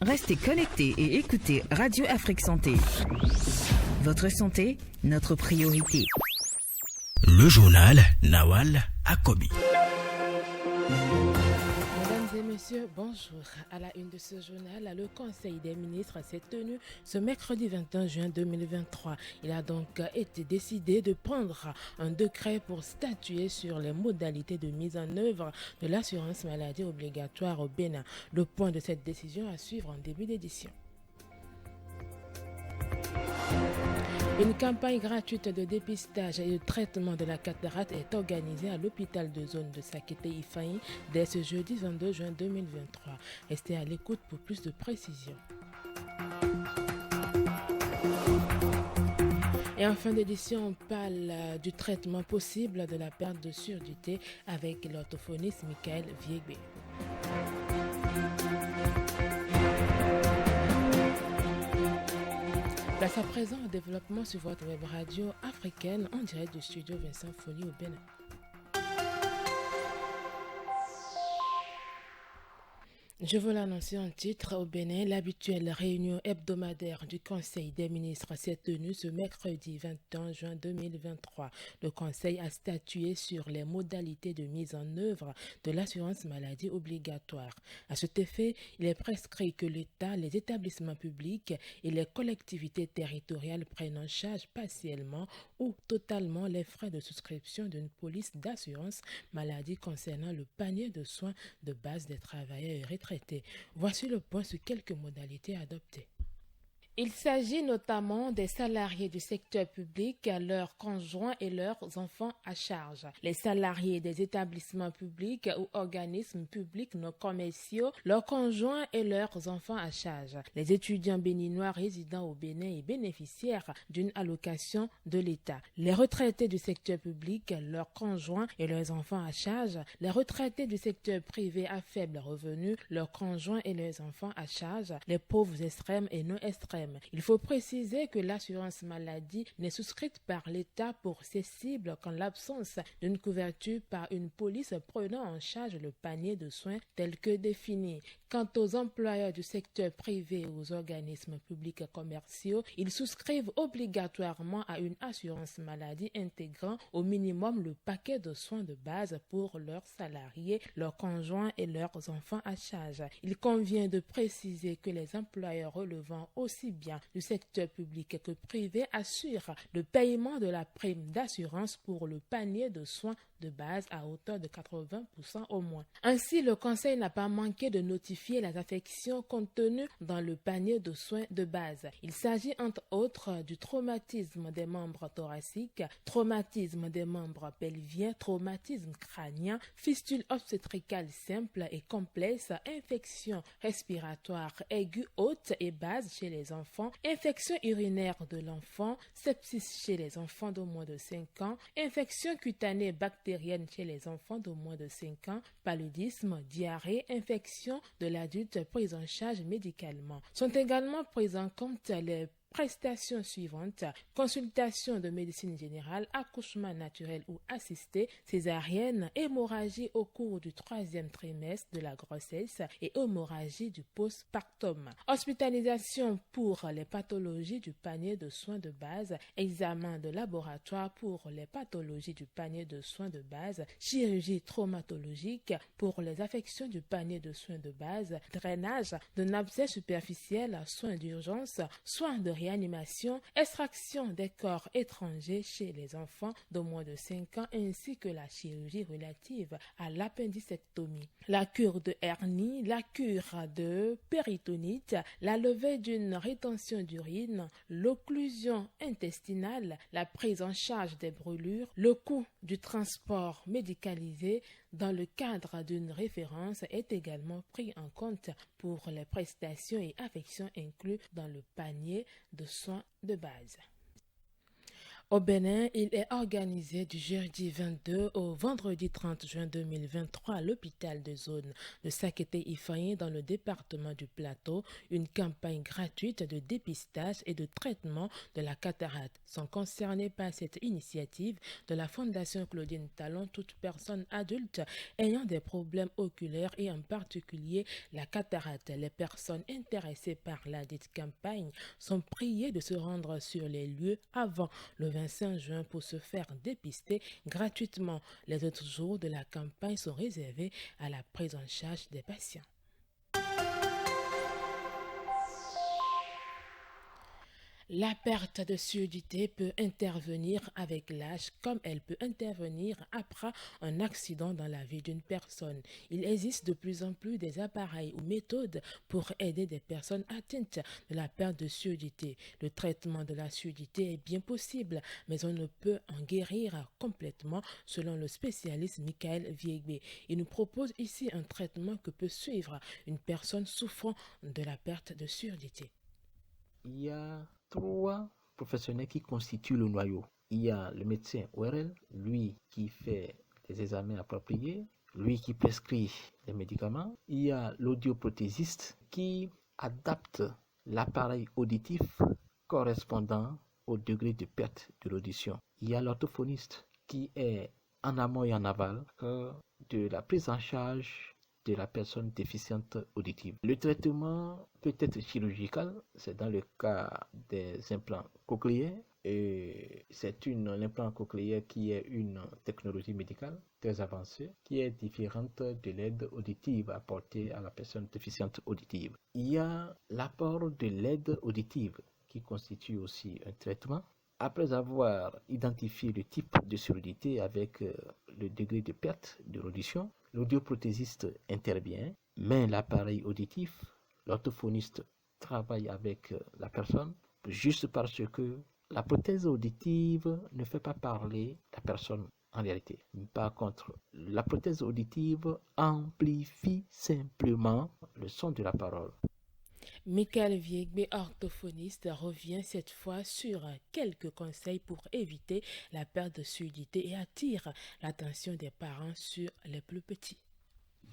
Restez connectés et écoutez Radio Afrique Santé. Votre santé, notre priorité. Le journal Nawal Akobi. Mesdames et messieurs, bonjour. À la une de ce journal, le Conseil des ministres s'est tenu ce mercredi 21 juin 2023. Il a donc été décidé de prendre un décret pour statuer sur les modalités de mise en œuvre de l'assurance maladie obligatoire au Bénin. Le point de cette décision à suivre en début d'édition. Une campagne gratuite de dépistage et de traitement de la cataracte est organisée à l'hôpital de zone de Sakété-Ifaï dès ce jeudi 22 juin 2023. Restez à l'écoute pour plus de précisions. Et en fin d'édition, on parle du traitement possible de la perte de surdité avec l'orthophoniste Michael Viegbe. Place à présent au développement sur votre web radio africaine en direct du studio Vincent Folly au Bénin. Je veux l'annoncer en titre au Bénin. L'habituelle réunion hebdomadaire du Conseil des ministres s'est tenue ce mercredi 21 juin 2023. Le Conseil a statué sur les modalités de mise en œuvre de l'assurance maladie obligatoire. À cet effet, il est prescrit que l'État, les établissements publics et les collectivités territoriales prennent en charge partiellement ou totalement les frais de souscription d'une police d'assurance maladie concernant le panier de soins de base des travailleurs et retraités. Voici le point sur quelques modalités adoptées. Il s'agit notamment des salariés du secteur public, leurs conjoints et leurs enfants à charge. Les salariés des établissements publics ou organismes publics non commerciaux, leurs conjoints et leurs enfants à charge. Les étudiants béninois résidant au Bénin et bénéficiaires d'une allocation de l'État. Les retraités du secteur public, leurs conjoints et leurs enfants à charge. Les retraités du secteur privé à faible revenu, leurs conjoints et leurs enfants à charge. Les pauvres extrêmes et non extrêmes. Il faut préciser que l'assurance maladie n'est souscrite par l'État pour ses cibles qu'en l'absence d'une couverture par une police prenant en charge le panier de soins tel que défini. Quant aux employeurs du secteur privé et aux organismes publics et commerciaux, ils souscrivent obligatoirement à une assurance maladie intégrant au minimum le paquet de soins de base pour leurs salariés, leurs conjoints et leurs enfants à charge. Il convient de préciser que les employeurs relevant aussi bien du secteur public que privé assurent le paiement de la prime d'assurance pour le panier de soins de base à hauteur de 80% au moins. Ainsi, le Conseil n'a pas manqué de notifier les affections contenues dans le panier de soins de base. Il s'agit entre autres du traumatisme des membres thoraciques, traumatisme des membres pelviens, traumatisme crânien, fistule obstétricale simple et complexe, infection respiratoire aiguë haute et basse chez les enfants, infection urinaire de l'enfant, sepsis chez les enfants de moins de 5 ans, infection cutanée bactérienne chez les enfants de moins de 5 ans, paludisme, diarrhée, infection de l'adulte prise en charge médicalement. Sont également prises en compte les prestations suivantes: consultation de médecine générale, accouchement naturel ou assisté, césarienne, hémorragie au cours du 3e trimestre de la grossesse et hémorragie du postpartum, hospitalisation pour les pathologies du panier de soins de base, examen de laboratoire pour les pathologies du panier de soins de base, chirurgie traumatologique pour les affections du panier de soins de base, drainage de abcès superficiel, soins d'urgence, soins de réanimation, extraction des corps étrangers chez les enfants de moins de 5 ans ainsi que la chirurgie relative à l'appendicectomie, la cure de hernie, la cure de péritonite, la levée d'une rétention d'urine, l'occlusion intestinale, la prise en charge des brûlures, le coût du transport médicalisé dans le cadre d'une référence est également pris en compte pour les prestations et affections inclus dans le panier de soins de base. Au Bénin, il est organisé du jeudi 22 au vendredi 30 juin 2023 à l'hôpital de zone de Sakété-Ifayen dans le département du Plateau une campagne gratuite de dépistage et de traitement de la cataracte. Sont concernés par cette initiative de la Fondation Claudine Talon toute personne adulte ayant des problèmes oculaires et en particulier la cataracte. Les personnes intéressées par la dite campagne sont priées de se rendre sur les lieux avant le 25 juin pour se faire dépister gratuitement. Les autres jours de la campagne sont réservés à la prise en charge des patients. La perte de surdité peut intervenir avec l'âge comme elle peut intervenir après un accident dans la vie d'une personne. Il existe de plus en plus des appareils ou méthodes pour aider des personnes atteintes de la perte de surdité. Le traitement de la surdité est bien possible, mais on ne peut en guérir complètement selon le spécialiste Michael Viegbe. Il nous propose ici un traitement que peut suivre une personne souffrant de la perte de surdité. Il y a 3 professionnels qui constituent le noyau. Il y a le médecin ORL, lui qui fait les examens appropriés, lui qui prescrit les médicaments. Il y a l'audioprothésiste qui adapte l'appareil auditif correspondant au degré de perte de l'audition. Il y a l'orthophoniste qui est en amont et en aval de la prise en charge de la personne déficiente auditive. Le traitement peut être chirurgical, c'est dans le cas des implants cochléaires. Et c'est l'implant cochléaire qui est une technologie médicale très avancée qui est différente de l'aide auditive apportée à la personne déficiente auditive. Il y a l'apport de l'aide auditive qui constitue aussi un traitement. Après avoir identifié le type de surdité avec le degré de perte de l'audition, l'audioprothésiste intervient, met l'appareil auditif, l'orthophoniste travaille avec la personne, juste parce que la prothèse auditive ne fait pas parler la personne en réalité. Par contre, la prothèse auditive amplifie simplement le son de la parole. Michael Viegbe, orthophoniste, revient cette fois sur quelques conseils pour éviter la perte de surdité et attire l'attention des parents sur les plus petits.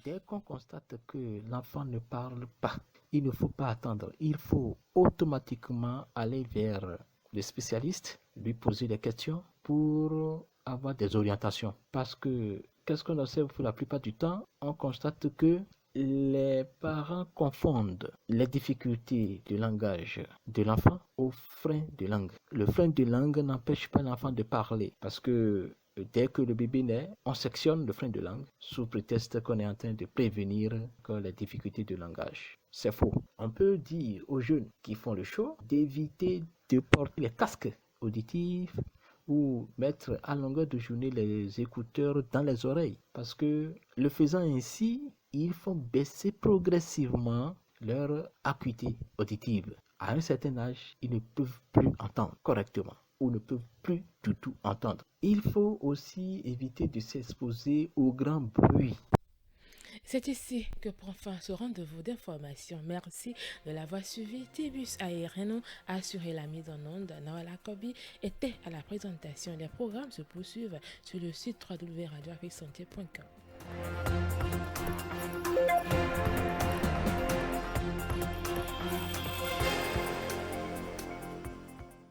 Dès qu'on constate que l'enfant ne parle pas, il ne faut pas attendre. Il faut automatiquement aller vers le spécialiste, lui poser des questions pour avoir des orientations. Parce que, qu'est-ce qu'on observe pour la plupart du temps? On constate que les parents confondent les difficultés de langage de l'enfant au frein de langue. Le frein de langue n'empêche pas l'enfant de parler parce que dès que le bébé naît, on sectionne le frein de langue sous prétexte qu'on est en train de prévenir les difficultés de langage. C'est faux. On peut dire aux jeunes qui font le show d'éviter de porter les casques auditifs ou mettre à longueur de journée les écouteurs dans les oreilles parce que le faisant ainsi, ils font baisser progressivement leur acuité auditive. À un certain âge, ils ne peuvent plus entendre correctement ou ne peuvent plus du tout entendre. Il faut aussi éviter de s'exposer au grand bruit. C'est ici que prend fin ce rendez-vous d'information. Merci de l'avoir suivi. Tibus Aéreno a assuré la mise en onde. Nawal Akobi était à la présentation. Les programmes se poursuivent sur le site www.radioafriquesanté.com.